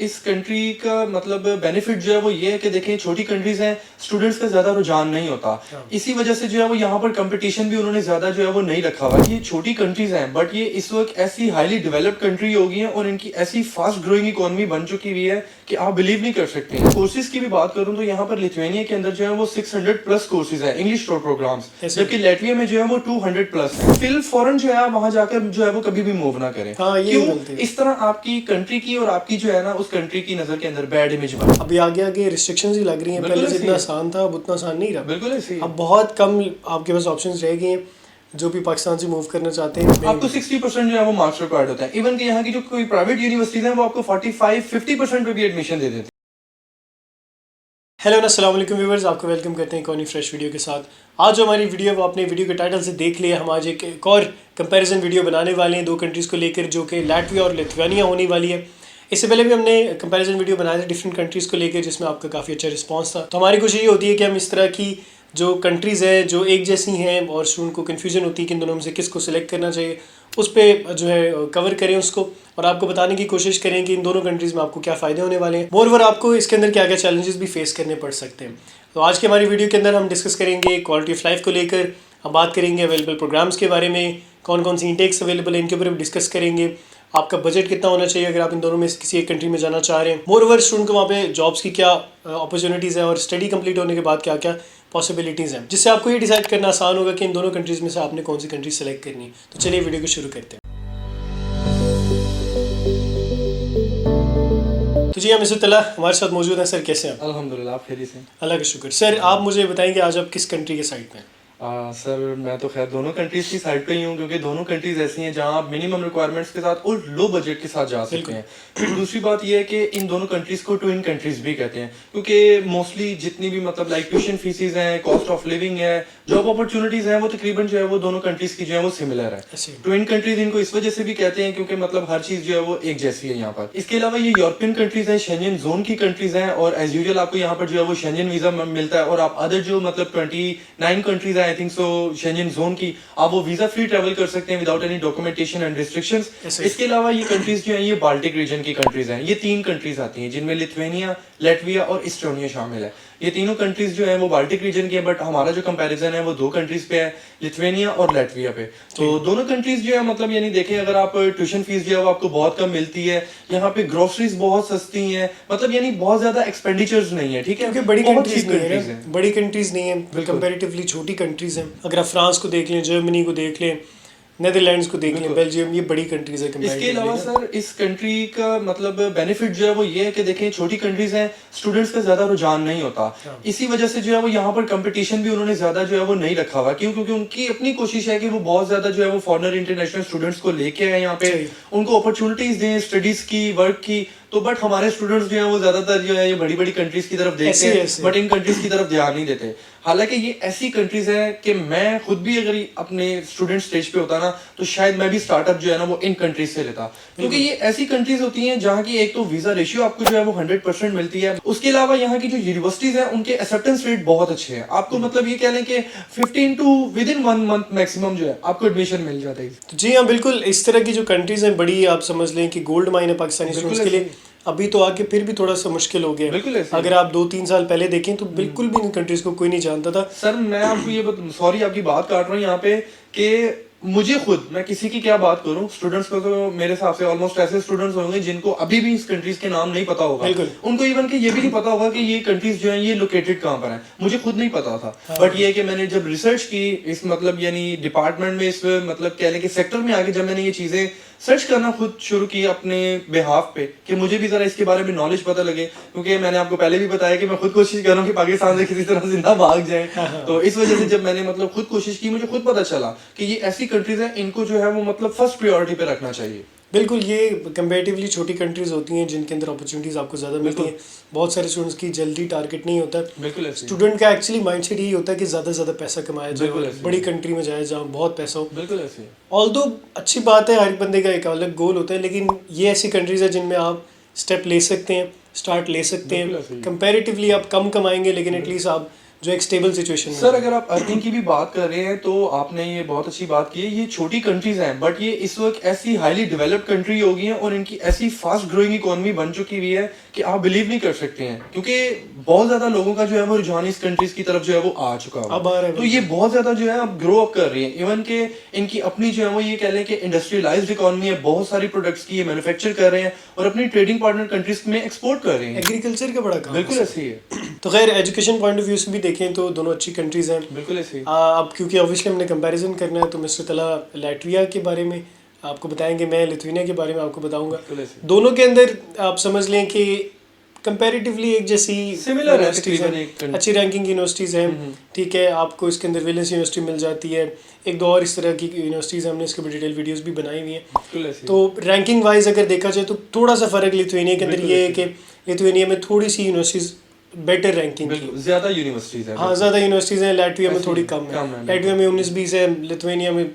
इस कंट्री का मतलब बेनिफिट जो है वो ये है कि देखें छोटी कंट्रीज हैं, स्टूडेंट्स का ज्यादा रुझान नहीं होता। इसी वजह से जो है वो यहाँ पर कंपटीशन भी उन्होंने ज्यादा जो है वो नहीं रखा हुआ। ये छोटी कंट्रीज हैं बट ये इस वक्त ऐसी हाईली डेवलप्ड कंट्री हो गई है और इनकी ऐसी फास्ट ग्रोइंग इकोनॉमी बन चुकी हुई है कि आप बिलीव नहीं कर सकते। कोर्सेज की भी बात करूं तो यहाँ पर लिथुआनिया के अंदर जो है वो 600 प्लस कोर्सेज है इंग्लिश प्रोग्राम्स, जबकि लैटविया में जो है वो 200 प्लस है। फिर फॉरेन जो है आप वहां जाकर जो है वो कभी भी मूव ना करें। क्यों? इस तरह आपकी कंट्री की और आपकी जो है ना उस कंट्री की नजर के अंदर बैड इमेज बना। अभी आगे आगे रिस्ट्रिक्शंस ही लग रही हैं। पहले जितना आसान था अब उतना आसान नहीं रहा। बिल्कुल ऐसे ही। अब बहुत कम आपके पास ऑप्शंस रह गए हैं जो भी पाकिस्तान से मूव करना चाहते हैं। आपको 60% जो है वो मार्क्स रिक्वायर्ड होता है। इवन कि यहाँ की जो कोई प्राइवेट यूनिवर्सिटीज हैं वो आपको 45-50% पे भी एडमिशन दे देते हैं। हेलो अस्सलाम वालेकुम व्यूअर्स, आपको वेलकम करते हैं एक और फ्रेश वीडियो के साथ। आज जो हमारी वीडियो वो आपने वीडियो के टाइटल से देख लिया, हम आज एक और कंपैरिजन वीडियो बनाने वाले हैं दो कंट्रीज़ को लेकर, जो कि लैटविया और लिथुआनिया होने वाली है। इससे पहले भी हमने कंपैरिजन वीडियो बनाए थे डिफरेंट कंट्रीज़ को लेकर, जिसमें आपका काफ़ी अच्छा रिस्पांस था। तो हमारी कोशिश ये होती है कि हम इस तरह की जो कंट्रीज़ हैं जो एक जैसी हैं और स्टूडेंट को कन्फ्यूजन होती है कि इन दोनों में से किसको सिलेक्ट करना चाहिए, उस पर जो है कवर करें उसको और आपको बताने की कोशिश करें कि इन दोनों कंट्रीज़ में आपको क्या फ़ायदे होने वाले हैं, मोरओवर आपको इसके अंदर क्या क्या चैलेंजेस भी फेस करने पड़ सकते हैं। तो आज की हमारी वीडियो के अंदर हम डिस्कस करेंगे क्वालिटी ऑफ लाइफ को लेकर, हम बात करेंगे अवेलेबल प्रोग्राम्स के बारे में, कौन कौन सी इंटेक्स अवेलेबल है इनके ऊपर भी डिस्कस करेंगे, आपका बजट कितना होना चाहिए अगर आप इन दोनों में किसी एक कंट्री में जाना चाह रहे हैं, मोरओवर स्टूडेंट को वहाँ पे जॉब्स की क्या अपॉर्चुनिटीज़ हैं और स्टडी कंप्लीट होने के बाद क्या क्या पॉसिबिलिटीज़ हैं, जिससे आपको ये डिसाइड करना आसान होगा कि इन दोनों कंट्रीज़ में से आपने कौन सी कंट्री सेलेक्ट करनी है। तो चलिए वीडियो को शुरू करते हैं। तो जी हम इसला हमारे साथ मौजूद हैं। सर कैसे हैं? अल्हम्दुलिल्लाह, आप खैरियत से? अल्लाह का शुक्र। सर आप मुझे बताएंगे आज आप किस कंट्री के साइड में? सर मैं तो खैर दोनों कंट्रीज की साइड पे ही हूँ, क्योंकि दोनों कंट्रीज ऐसी हैं जहाँ आप मिनिमम रिक्वायरमेंट्स के साथ और लो बजट के साथ जा सकते हैं। फिर दूसरी बात यह है कि इन दोनों कंट्रीज को ट्विन कंट्रीज भी कहते हैं, क्योंकि मोस्टली जितनी भी मतलब लाइक ट्यूशन फीसिस हैं, कॉस्ट ऑफ लिविंग है, जॉब अपॉर्चुनिटीज हैं, वो तकरीबन जो है वो दोनों कंट्रीज की जो है वो सिमिलर है। ट्विन कंट्रीज इनको इस वजह से भी कहते हैं क्योंकि मतलब हर चीज जो है वो एक जैसी है यहाँ पर। इसके अलावा ये यूरोपियन कंट्रीज हैं, शेंजन जोन की कंट्रीज हैं और एज यूजुअल आपको यहाँ पर जो है वो शेंजन वीजा मिलता है और आप अदर जो मतलब 29 कंट्रीज है I think so Schengen zone की, आप वो वीजा फ्री ट्रैवल कर सकते हैं without any documentation and restrictions. इसके अलावा ये कंट्रीज जो हैं ये बाल्टिक रीजन की कंट्रीज हैं। ये 3 कंट्रीज आती हैं जिनमें लिथुआनिया, लैटविया और इस्टोनिया शामिल है। ये तीनों कंट्रीज जो है वो बाल्टिक रीजन की है, बट हमारा जो कंपैरिजन है वो 2 कंट्रीज पे है, लिथुआनिया और लैटविया पे। तो दोनों कंट्रीज जो है मतलब यानी देखें, अगर आप ट्यूशन फीस जो है वो आपको बहुत कम मिलती है, यहाँ पे ग्रोसरीज बहुत सस्ती हैं, मतलब यानी बहुत ज्यादा एक्सपेंडिचर्स नहीं है। ठीक है, क्योंकि बड़ी कंट्रीज नहीं है, कंपैरेटिवली छोटी कंट्रीज हैं। अगर आप फ्रांस को देख लें, जर्मनी को देख लें, नेदरलैंड्स को देख लें, बेल्जियम, ये बड़ी कंट्रीज है। इसके अलावा सर इस कंट्री का मतलब बेनिफिट जो है वो ये है कि देखें छोटी कंट्रीज हैं, स्टूडेंट्स का ज्यादा रुझान नहीं होता। इसी वजह से जो है वो यहाँ पर कंपटीशन भी उन्होंने ज्यादा जो है वो नहीं रखा हुआ। क्यों? क्योंकि उनकी अपनी कोशिश है कि वो बहुत ज्यादा जो है वो फॉरेनर इंटरनेशनल स्टूडेंट्स को लेके आए यहाँ पे, उनको अपॉर्चुनिटीज दें स्टडीज की, वर्क की। तो बट हमारे स्टूडेंट्स जो हैं वो ज्यादातर जो है ये बड़ी बड़ी कंट्रीज की तरफ देखते हैं, बट इन कंट्रीज की तरफ ध्यान नहीं देते। हालांकि ये ऐसी कंट्रीज है कि मैं खुद भी अगर अपने स्टूडेंट स्टेज पे होता ना तो शायद मैं भी स्टार्टअप जो है ना वो इन कंट्रीज से लेता, क्योंकि ये ऐसी कंट्रीज होती हैं जहाँ की एक तो वीजा रेशियो आपको जो है वो 100% मिलती है। उसके अलावा यहाँ की जो यूनिवर्सिटीज है उनके एक्सेप्टेंस रेट बहुत अच्छे हैं। आपको मतलब ये कह लें कि 15 to within 1 month मैक्सिमम जो है आपको एडमिशन मिल जाता है। जी हाँ बिल्कुल, इस तरह की जो कंट्रीज हैं बड़ी, आप समझ लें कि गोल्ड माइन है पाकिस्तानी स्टूडेंट्स के लिए। अभी तो आके फिर भी थोड़ा सा मुश्किल हो गया। अगर आप 2-3 साल पहले देखें तो बिल्कुल भी इन कंट्रीज को कोई नहीं जानता था। सर मैं आपको ये सॉरी आपकी बात काट रहा हूँ यहाँ पे कि मुझे खुद, मैं किसी की क्या बात करूं, स्टूडेंट्स को तो मेरे हिसाब से ऑलमोस्ट ऐसे स्टूडेंट्स होंगे जिनको अभी भी इस कंट्रीज के नाम नहीं पता होगा। उनको इवन कि ये भी नहीं पता होगा कि ये कंट्रीज जो हैं ये लोकेटेड कहाँ पर हैं। मुझे खुद नहीं पता था। बट ये कि मैंने जब रिसर्च की इस मतलब यानी डिपार्टमेंट में, इस मतलब कह लें कि सेक्टर में आके जब मैंने ये चीजें सर्च करना खुद शुरू की अपने बिहाफ पे कि मुझे भी जरा इसके बारे में नॉलेज पता लगे, क्योंकि मैंने आपको पहले भी बताया कि मैं खुद कोशिश कर रहा हूँ कि पाकिस्तान से किसी तरह जिंदा भाग जाए। तो इस वजह से जब मैंने मतलब खुद कोशिश की, मुझे खुद पता चला कि ये ऐसी कंट्रीज हैं, इनको जो है वो मतलब फर्स्ट प्रायोरिटी पे रखना चाहिए। बिल्कुल, ये कंपैरेटिवली छोटी कंट्रीज होती हैं जिनके अंदर अपॉर्चुनिटीज आपको ज़्यादा मिलती हैं। बहुत सारे स्टूडेंट्स की जल्दी टारगेट नहीं होता। बिल्कुल, स्टूडेंट का एक्चुअली माइंडसेट यही होता है कि ज़्यादा से ज़्यादा पैसा कमाया जाए, बड़ी कंट्री में जाए जहाँ बहुत पैसा हो। बिल्कुल ऐसे। ऑल्दो अच्छी बात है, हर बंदे का एक अलग गोल होता है, लेकिन ये ऐसी कंट्रीज है जिनमें आप स्टेप ले सकते हैं, स्टार्ट ले सकते हैं। कंपैरेटिवली आप कम कमाएंगे लेकिन एटलीस्ट आप जो एक स्टेबल सिचुएशन में सर अगर आप अर्निंग की भी बात कर रहे हैं तो आपने ये बहुत अच्छी बात की है। ये छोटी कंट्रीज हैं बट ये इस वक्त ऐसी हाईली डेवलप्ड कंट्री हो गई हैं और इनकी ऐसी फास्ट ग्रोइंग इकोनॉमी बन चुकी हुई है कि आप बिलीव नहीं कर सकते हैं, क्योंकि बहुत ज्यादा लोगों का जो है वो रुझान इस कंट्रीज की तरफ जो है वो आ चुका अब आ रहा है है। तो ये बहुत ज्यादा जो है अब ग्रो अप कर रही है। इवन के इनकी अपनी जो है वो ये कह लें कि इंडस्ट्रियलाइज्ड इकोनॉमी है, बहुत सारी प्रोडक्ट्स की ये मैन्युफैक्चर कर रहे हैं और अपनी ट्रेडिंग पार्टनर कंट्रीज में एक्सपोर्ट कर रहे हैं। एग्रीकल्चर का बड़ा काम बिल्कुल है। ऐसे ही है। तो खैर एजुकेशन पॉइंट ऑफ व्यू से भी देखें तो दोनों अच्छी कंट्रीज हैं। बिल्कुल ऐसे ही। अब क्योंकि ऑब्वियसली हमने कंपैरिजन करना है तो मिस्टर तला लैटविया के बारे में आपको बताएंगे, मैं लिथुआनिया के बारे में आपको बताऊंगा। बिल्कुल ऐसे ही। दोनों के अंदर आप समझ लें कि कंपैरेटिवली एक जैसी Similar है यूनिवर्सिटीज तकरीबन हैं, एक अच्छी रैंकिंग यूनिवर्सिटीज़ हैं, ठीक है। आपको इसके अंदर विलियम्स यूनिवर्सिटी मिल जाती है, एक दो और इस तरह की यूनिवर्सिटीज़ हमने इसके ऊपर डिटेल वीडियोस भी बनाई हुई हैं। बिल्कुल ऐसे ही। तो रैंकिंग वाइज अगर देखा जाए तो थोड़ा सा फ़र्क लिथुआनिया के अंदर बिल्कुल ये है ऐसे कि लिथुआनिया में थोड़ी सी यूनिवर्सिटीज़ बेटर रैंकिंग की, बिल्कुल ज्यादा यूनिवर्सिटीज हैं। हाँ ज़्यादा यूनिवर्सिटीज़ हैं। लैटविया में ऐसे थोड़ी ही, कम कम है। है, लैटविया में 19-20 है, लिथुआनिया में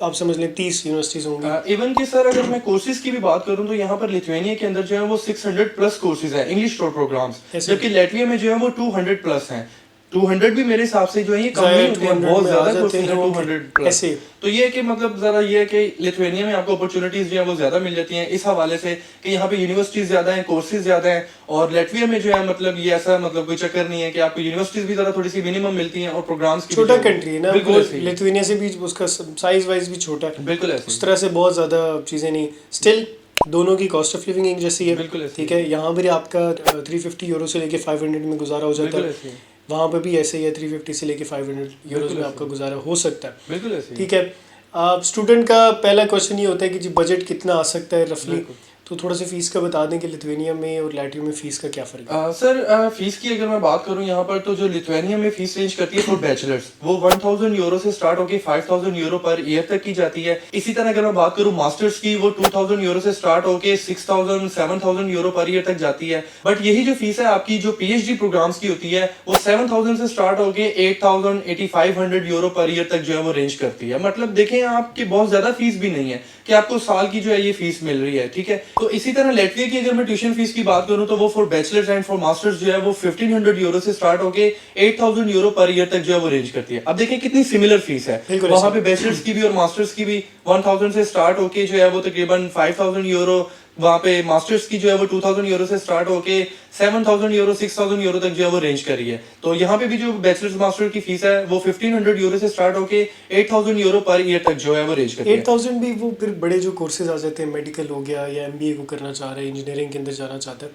आप समझ लें 30 यूनिवर्सिटीज़ होंगी। इवन कि सर अगर मैं कोर्सेज की भी बात करूं तो यहाँ पर लिथुआनिया के अंदर जो है वो 600 प्लस कोर्सेज हैं इंग्लिश प्रोग्राम्स, ऐसे। जबकि लैटविया में जो है वो 200 प्लस हैं। 200 भी मेरे हिसाब से जो है ये कम नहीं होते हैं, 200 बहुत में आ ज्यादा जाते कोर्सेज हैं हैं 200 प्लस। ऐसे। तो ये है कि मतलब जरा ये है कि लिथुआनिया में आपको अपॉर्चुनिटीज जो है वो ज्यादा मिल जाती हैं इस हवाले से कि यहाँ पे यूनिवर्सिटीज ज्यादा हैं, कोर्सेज ज्यादा हैं। और लैटविया में जो है मतलब ये ऐसा मतलब कोई चक्कर नहीं है कि आपको यूनिवर्सिटीज भी जरा थोड़ी सी मिनिमम मिलती हैं और प्रोग्राम्स की छोटा कंट्री है ना, बिल्कुल ऐसे ही। लिथुआनिया से भी उसका साइज वाइज भी छोटा है, बिल्कुल ऐसे उस ही। तरह से बहुत ज़्यादा चीज़ें नहीं। स्टिल दोनों की कॉस्ट ऑफ लिविंग एक जैसी है, बिल्कुल ऐसे ठीक है। यहाँ पर आपका 350 यूरो से लेके 500 में गुजारा हो जाता बिल्कुल है, ऐसे ही। वहाँ पे भी ऐसे ही है, 350 से लेके 500 यूरोज में आपका गुजारा हो सकता है, बिल्कुल ऐसे ही। ठीक है। स्टूडेंट का पहला क्वेश्चन ये होता है कि जी बजट कितना आ सकता है रफली, तो थोड़ा सा फीस का बता दें कि लिथुआनिया में और लैटविया में फीस का क्या फ़र्क है। सर फीस की अगर मैं बात करूं यहाँ पर तो जो लिथुआनिया में फीस रेंज करती है फॉर बैचलर्स वो 1000 यूरो से स्टार्ट होकर 5000 यूरो पर ईयर तक की जाती है। इसी तरह अगर मैं बात करूं मास्टर्स की वो 2000 यूरो से स्टार्ट होकर 6000 7000 यूरो पर ईयर तक जाती है। बट यही जो फीस है आपकी जो पीएचडी प्रोग्राम्स की होती है वो 7000 से स्टार्ट होकर 8000 8500 यूरो पर ईयर तक जो है वो रेंज करती है। मतलब देखें आपकी बहुत ज्यादा फीस भी नहीं है कि आपको साल की जो है ये फीस मिल रही है, ठीक है। तो इसी तरह लैटविया की अगर मैं ट्यूशन फीस की बात करूं तो वो for bachelors and for masters जो है वो 1500 यूरो से स्टार्ट होके 8000 यूरो पर ईयर तक जो है वो रेंज करती है। अब देखें कितनी सिमिलर फीस है, बिल्कुल वहां ऐसे। पे बैचलर्स की भी और मास्टर्स की भी 1000 से स्टार्ट होके जो है वो तकरीबन 5000 यूरो, वहां पे मास्टर्स की जो है वो 2000 यूरो से स्टार्ट होके 7000 यूरो 6000 यूरो तक जो है वो रेंज करी है। तो यहाँ पे भी जो बैचलर्स मास्टर की फीस है वो 1500 यूरो से स्टार्ट होके 8000 यूरो पर ईयर तक जो है वो रेंज करती है। 8000 भी वो फिर बड़े जो कोर्सेज आ जाते हैं, मेडिकल हो गया या एमबीए को करना चाह रहे हैं, इंजीनियरिंग के अंदर जाना चाहता है,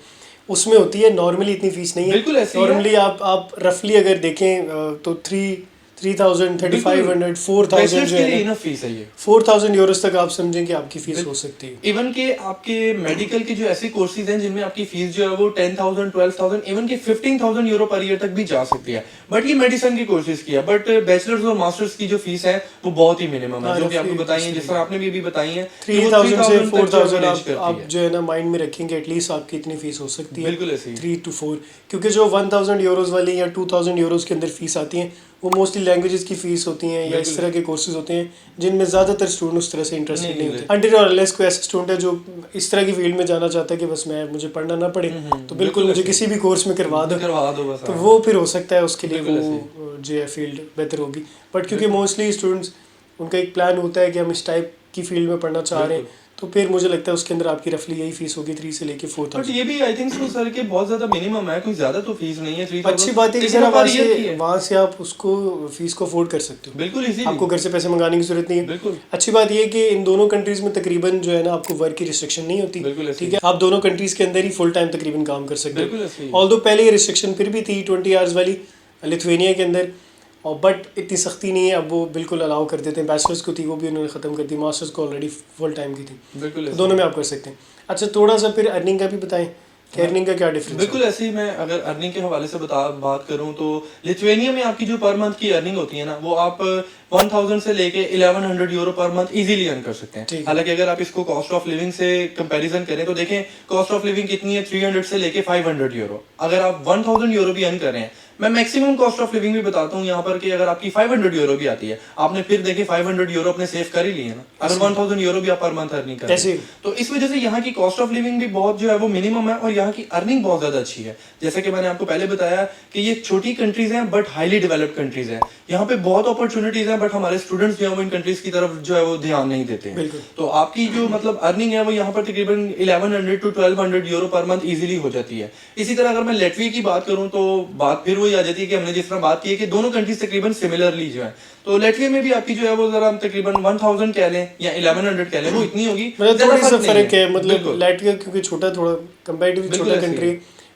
उसमें होती है। नॉर्मली इतनी फीस नहीं है, बिल्कुल ऐसे ही है। नॉर्मली आप रफली अगर देखें तो 3000 3500 4000 बैचलर्स जो के है लिए ना, इनफ फीस है ये। 4000 यूरोस तक आप समझें कि आपकी फीस हो सकती है। इवन के आपके मेडिकल के जो ऐसे कोर्सेज हैं जिनमें आपकी फीस जो है वो 10,000 12,000 इवन के 15,000 यूरो पर ईयर तक भी जा सकती है। बट ये मेडिसिन के कोर्सेज की है। बट बैचलर्स और मास्टर्स की जो फीस है वो बहुत ही मिनिमम है, हाँ, जो कि आपको roughly बताई है, जिस तरह आपने भी अभी बताई है 3000 से 4000 range आप करती है। जो है ना माइंड में रखेंगे, एटलीस्ट आपकी इतनी फीस हो सकती है, बिल्कुल ऐसे ही। 3 to 4। क्योंकि जो 1000 यूरोस वाली या 2000 यूरोस के अंदर फीस आती हैं वो मोस्टली लैंग्वेजेस की फीस होती हैं या इस तरह के कोर्सेज होते हैं जिनमें ज़्यादातर स्टूडेंट उस तरह से इंटरेस्टेड नहीं होते। अनटिल और अनलेस कोई ऐसा स्टूडेंट है जो इस तरह की फील्ड में जाना चाहता है कि बस मुझे पढ़ना ना पड़े, तो बिल्कुल मुझे किसी भी कोर्स में करवा दो बस। तो वो फिर हो सकता है उसके लिए बिल्कुल वो जो है फील्ड बेहतर होगी। बट क्योंकि मोस्टली स्टूडेंट्स उनका एक प्लान होता है कि हम इस टाइप की फील्ड में पढ़ना चाह रहे हैं, तो फिर मुझे लगता है उसके अंदर आपकी रफली यही फीस होगी 3 से लेके 4000। बट ये भी आई थिंक सो सर के बहुत ज्यादा मिनिमम है, कोई ज्यादा तो फीस नहीं है। 3000 अच्छी बात है कि लेकिन जरा पर year की है। वहाँ से आप उसको फीस को अफोर्ड कर सकते हो, बिल्कुल इजी आपको घर से पैसे मंगाने की जरूरत नहीं है। बिल्कुल। अच्छी बात ये है कि इन दोनों कंट्रीज में तकरीबन जो है ना आपको वर्क की रिस्ट्रिक्शन नहीं होती, बिल्कुल ऐसे ठीक है। आप दोनों कंट्रीज के अंदर ही फुल टाइम तकरीबन काम कर सकते बिल्कुल ऐसे ही। हो। ऑल्दो पहले ये रिस्ट्रिक्शन फिर भी थी 20 आवर्स वाली लिथुआनिया के अंदर, और बट इतनी सख्ती नहीं है, अब वो बिल्कुल अलाउ कर देते हैं। बैचलर्स को थी वो भी उन्होंने ख़त्म कर दी, मास्टर्स को ऑलरेडी फुल टाइम की थी, बिल्कुल तो दोनों में आप कर सकते हैं। अच्छा थोड़ा सा फिर अर्निंग का भी बताएं कि अर्निंग का क्या डिफरेंस है। बिल्कुल ऐसे ही मैं अगर अर्निंग के हवाले से बात करूं तो लिथुआनिया में आपकी जो पर मंथ की अर्निंग होती है ना वो आप 1000 से लेके 1100 euro per month easily earn कर सकते हैं। हालांकि अगर आप इसको कॉस्ट ऑफ लिविंग से कंपैरिजन करें तो देखें कॉस्ट ऑफ लिविंग कितनी है 300 से लेके 500 यूरो। अगर आप 1000 यूरो भी अर्न कर रहे हैं मैं मैक्सिमम कॉस्ट ऑफ लिविंग भी बताता हूँ यहाँ पर कि अगर आपकी 500 यूरो भी आती है, आपने फिर देखे 500 यूरो अपने सेव कर ही लिए ना, अगर 1000 यूरो भी आप पर मंथ अर्निंग कर रहे हैं, तो इस वजह से यहाँ की कॉस्ट ऑफ लिविंग भी बहुत जो है वो मिनिमम है और यहाँ की अर्निंग बहुत ज्यादा अच्छी है। जैसे कि मैंने आपको पहले बताया कि ये छोटी कंट्रीज हैं बट हाईली डेवलप्ड कंट्रीज हैं, यहाँ पे बहुत अपॉर्चुनिटीज हैं, बट हमारे स्टूडेंट्स जो है वो इन कंट्रीज की तरफ जो है वो ध्यान नहीं देते हैं। तो आपकी जो मतलब अर्निंग है वो यहाँ पर तकरीबन 1100 to 1200 euro per month easily हो जाती है। इसी तरह अगर मैं लेटविया की बात करूँ तो बात फिर वही आ जाती है कि हमने जिस तरह बात की है कि दोनों कंट्रीज तकरीबन सिमिलरली जो है, तो लेटविया में भी आपकी जो है वो जरा तकरीबन 1000 कह लें या 1100 कह लें, वो इतनी होगी, थोड़ा सा फर्क है। मतलब लेटविया क्योंकि छोटा, थोड़ा कंपैरेटिवली छोटा कंट्री,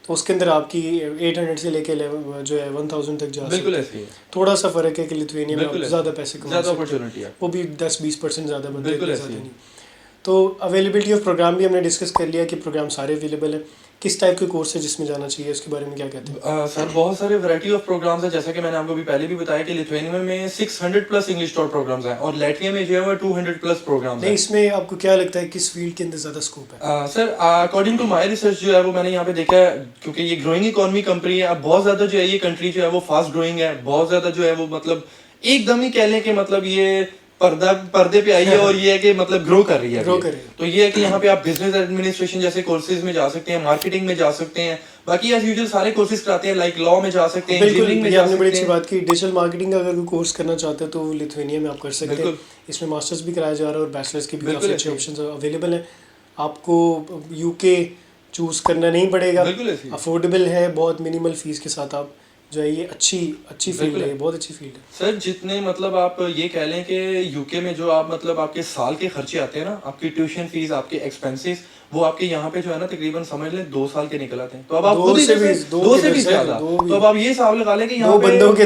तो उसके अंदर आपकी 800 से लेके जो है 1000 तक जा बिल्कुल ऐसे ही है। थोड़ा सा फर्क है कि लिथुआनिया में ज़्यादा पैसे कमा ज़्यादा अपॉर्चुनिटी है, वो भी 10-20% ज़्यादा बनते हैं, बिल्कुल ज़्यादा नहीं। तो अवेलेबिलिटी ऑफ प्रोग्राम भी हमने डिस्कस कर लिया कि प्रोग्राम सारे अवेलेबल है। किस टाइप के कोर्स है जिसमें जाना चाहिए, उसके बारे में क्या कहते हैं? सर बहुत सारे वैरायटी ऑफ प्रोग्राम्स है, जैसा कि मैंने आपको भी पहले भी बताया कि लिथुआनिया में 600 प्लस इंग्लिश टॉट प्रोग्राम्स हैं और लैटविया में जो है वो 200 प्लस प्रोग्राम्स हैं। इसमें आपको क्या लगता है किस फील्ड के अंदर ज़्यादा स्कोप है? Sir according to my research जो है वो मैंने यहाँ पे देखा है, क्योंकि ये ग्रोइंग इकोनॉमी कंट्री है, अब बहुत ज्यादा जो है ये कंट्री जो है वो फास्ट ग्रोइंग है, बहुत ज्यादा जो है वो मतलब एकदम ही कह लें कि मतलब ये पर्दे पे आई है और ये है कि मतलब ग्रो कर रही है, तो ये है कि यहाँ पे आप बिजनेस एडमिनिस्ट्रेशन जैसे कोर्सेज में जा सकते हैं, मार्केटिंग में जा सकते हैं, बाकी एज यूजुअल सारे कोर्सेज कराते हैं, लाइक लॉ में जा सकते हैं, इंजीनियरिंग में जा सकते हैं। बड़ी अच्छी बात की, डिजिटल मार्केटिंग का अगर कोई कोर्स करना चाहते हैं तो लिथुआनिया में आप कर सकते हैं। इसमें मास्टर्स भी कराया जा रहा है और बैचलर्स के भी काफी अच्छे ऑप्शंस अवेलेबल हैं। आपको यूके चूज करना नहीं पड़ेगा, अफोर्डेबल है, बहुत मिनिमल फीस के साथ आप जो है ये अच्छी फील्ड है, बहुत अच्छी फील्ड है। सर जितने मतलब आप ये कह लें कि यूके में जो आप मतलब आपके साल के खर्चे आते हैं ना, आपकी ट्यूशन फीस, आपके एक्सपेंसेस, वो आपके यहाँ पे जो है ना तकरीबन समझ लें 2 साल के निकल आते हैं। तो अब आप 2 से भी ज्यादा, तो अब आप ये हिसाब लगा लें कि यहाँ पे 2 बंदों के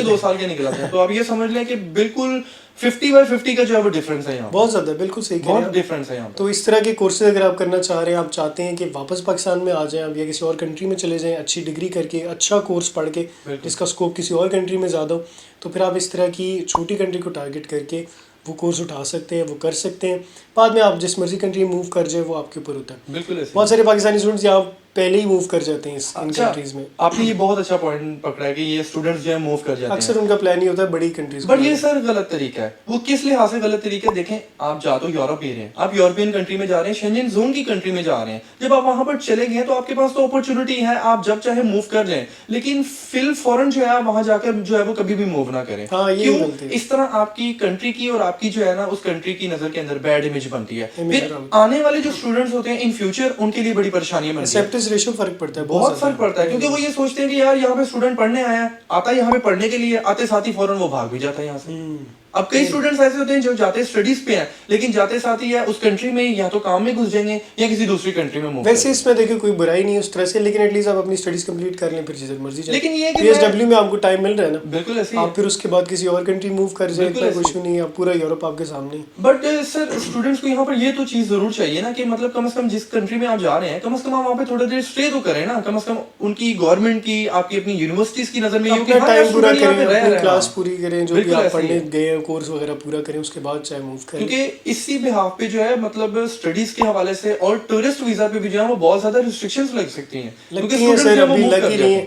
2 साल के निकल आते हैं, तो आप ये समझ लें कि बिल्कुल 50/50 का जो है वो डिफरेंस है यहाँ, बहुत ज्यादा, बिल्कुल सही, बहुत डिफरेंस है यहाँ। तो इस तरह के कोर्सेज अगर आप करना चाह रहे हैं, आप चाहते हैं कि वापस पाकिस्तान में आ जाएं आप या किसी और कंट्री में चले जाएं, अच्छी डिग्री करके, अच्छा कोर्स पढ़ के, जिसका स्कोप किसी और कंट्री में ज़्यादा हो, तो फिर आप इस तरह की छोटी कंट्री को टारगेट करके वो कोर्स उठा सकते हैं, वो कर सकते हैं। बाद में आप जिस मर्जी कंट्री में मूव कर जाए वो आपके ऊपर होता है। बिल्कुल ऐसे। बहुत सारे पाकिस्तानी स्टूडेंट्स यहाँ पहले ही मूव कर जाते हैं इन कंट्रीज में। आपने ये बहुत अच्छा पॉइंट पकड़ा है कि ये स्टूडेंट्स जो है मूव कर जाते हैं, अक्सर उनका प्लान ही होता है बड़ी कंट्रीज, बट ये सर गलत तरीका है। वो किस लिहाज से गलत तरीका है? देखें, आप जा तो यूरोप ही रहे हैं, आप यूरोपियन कंट्री में जा रहे हैं, शेंजन जोन की कंट्री में जा रहे हैं, जब आप वहां पर चले गए तो आपके पास तो अपॉर्चुनिटी है, आप जब चाहे मूव कर लें, लेकिन फिल फौरन जो है आप वहां जाकर जो है वो कभी भी मूव ना करें। क्यों? इस तरह आपकी कंट्री की और आपकी जो है ना उस कंट्री की नजर के अंदर बैड इमेज बनती है, फिर आने वाले जो स्टूडेंट्स होते हैं इन फ्यूचर उनके लिए बड़ी परेशानियां बनती है। एक्सेप्टेंस रेशियो फर्क पड़ता है, बहुत फर्क पड़ता है, क्योंकि वो ये सोचते हैं कि यार यहाँ पे स्टूडेंट पढ़ने आया, आता है यहाँ पे पढ़ने के लिए, आते साथ ही फौरन वो भाग भी जाता है यहाँ से। अब कई स्टूडेंट्स ऐसे होते हैं जो जाते स्टडीज पे हैं, लेकिन जाते साथ ही उस कंट्री में या तो काम में घुस जाएंगे या किसी दूसरी कंट्री में मूव। वैसे इसमें देखिए कोई बुराई नहीं है उस तरह से, लेकिन एटलीस्ट आप अपनी स्टडीज कंप्लीट कर लें, फिर जिधर मर्जी जाए। लेकिन ये पीएसडब्ल्यू में आपको टाइम मिल रहा है ना, बिल्कुल ऐसे आप फिर उसके बाद किसी और कंट्री मूव कर जाए, कोई इशू नहीं है, पूरा यूरोप आपके सामने। बट सर स्टूडेंट्स को यहाँ पर ये तो चीज जरूर चाहिए ना कि मतलब कम से कम जिस कंट्री में आप जा रहे हैं, कम से कम आप वहाँ पे थोड़ा देर स्टे तो करें ना, कम से कम उनकी गवर्नमेंट की, आपकी अपनी यूनिवर्सिटीज की नजर में टाइम पूरा करें, अपनी क्लास पूरी करें, जो भी आप पढ़ने गए हैं कोर्स वगैरह पूरा करें, उसके बाद चाहे मूव करें। क्योंकि इसी बिहाफ पे जो है मतलब स्टडीज के हवाले से और टूरिस्ट वीजा पे भी जो है वो बहुत ज्यादा रिस्ट्रिक्शंस लग सकती हैं, क्योंकि सर अभी लग ही नहीं है,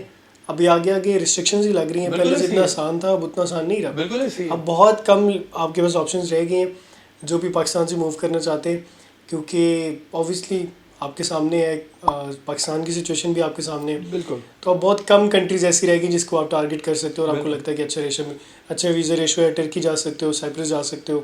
अभी आगे आगे रिस्ट्रिक्शंस ही लग रही हैं। पहले जितना आसान था अब उतना आसान नहीं रहा, बिल्कुल ऐसे ही। अब बहुत कम आपके पास ऑप्शंस रह गए हैं जो भी पाकिस्तान से मूव करना चाहते हैं, क्योंकि ऑब्वियसली आपके सामने है पाकिस्तान की सिचुएशन भी आपके सामने है, बिल्कुल। तो अब बहुत कम कंट्रीज ऐसी रहेगी जिसको आप टारगेट कर सकते हो और आपको लगता है कि अच्छा वीज़ा रेशो है, टर्की जा सकते हो, साइप्रस जा सकते हो,